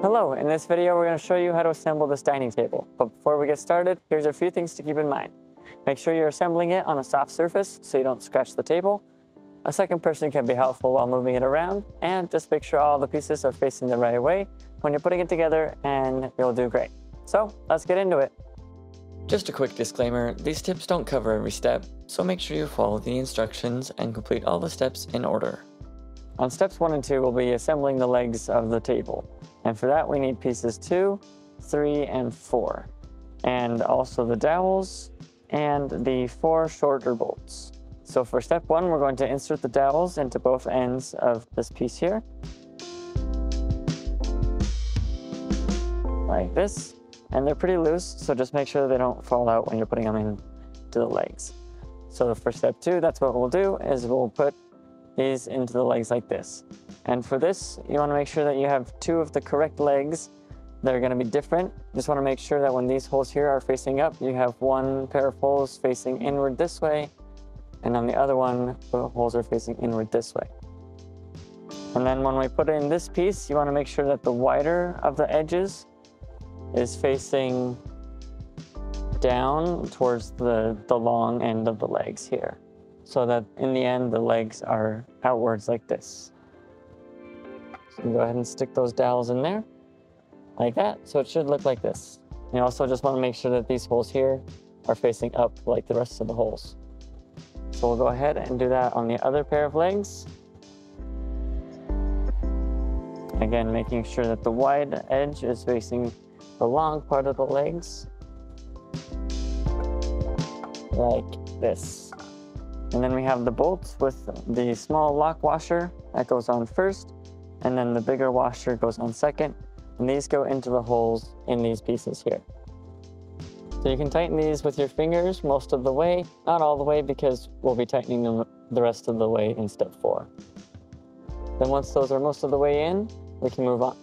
Hello, in this video we're going to show you how to assemble this dining table. But before we get started, here's a few things to keep in mind. Make sure you're assembling it on a soft surface so you don't scratch the table. A second person can be helpful while moving it around, and just make sure all the pieces are facing the right way when you're putting it together, and you'll do great. So let's get into it. Just a quick disclaimer, these tips don't cover every step, so make sure you follow the instructions and complete all the steps in order. On steps 1 and 2, we'll be assembling the legs of the table. And for that, we need pieces 2, 3, and 4. And also the dowels and the 4 shorter bolts. So for step 1, we're going to insert the dowels into both ends of this piece here. Like this. And they're pretty loose, so just make sure they don't fall out when you're putting them into the legs. So for step 2, that's what we'll do, is we'll put these into the legs like this. And for this, you want to make sure that you have 2 of the correct legs that are going to be different. Just want to make sure that when these holes here are facing up, you have 1 pair of holes facing inward this way, and on the other one, the holes are facing inward this way. And then when we put in this piece, you want to make sure that the wider of the edges is facing down towards the long end of the legs here, so that in the end the legs are outwards like this. So go ahead and stick those dowels in there like that, so it should look like this. You also just want to make sure that these holes here are facing up like the rest of the holes. So we'll go ahead and do that on the other pair of legs. Again, making sure that the wide edge is facing the long part of the legs, like this. And then we have the bolts with the small lock washer that goes on first, and then the bigger washer goes on second, and these go into the holes in these pieces here. So you can tighten these with your fingers most of the way, not all the way, because we'll be tightening them the rest of the way in step 4. Then once those are most of the way in, we can move on.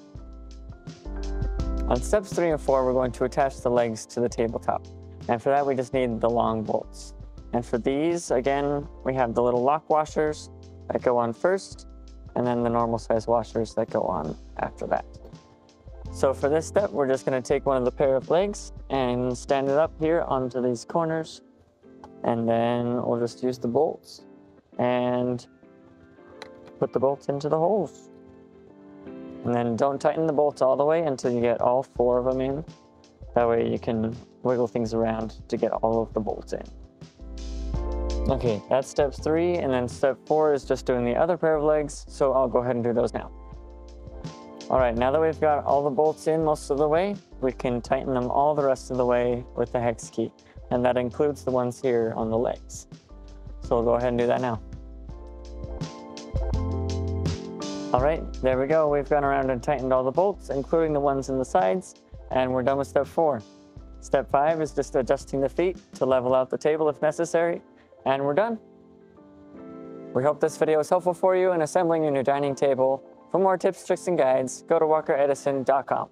On steps 3 and 4, we're going to attach the legs to the tabletop. And for that, we just need the long bolts. And for these, again, we have the little lock washers that go on first, and then the normal size washers that go on after that. So for this step, we're just going to take one of the pair of legs and stand it up here onto these corners. And then we'll just use the bolts and put the bolts into the holes. And then don't tighten the bolts all the way until you get all 4 of them in. That way you can wiggle things around to get all of the bolts in. Okay, that's step 3, and then step 4 is just doing the other pair of legs, so I'll go ahead and do those now. Alright, now that we've got all the bolts in most of the way, we can tighten them all the rest of the way with the hex key, and that includes the ones here on the legs. So we'll go ahead and do that now. Alright, there we go. We've gone around and tightened all the bolts, including the ones in the sides, and we're done with step 4. Step 5 is just adjusting the feet to level out the table if necessary, and we're done. We hope this video is helpful for you in assembling your new dining table. For more tips, tricks, and guides, go to walkeredison.com.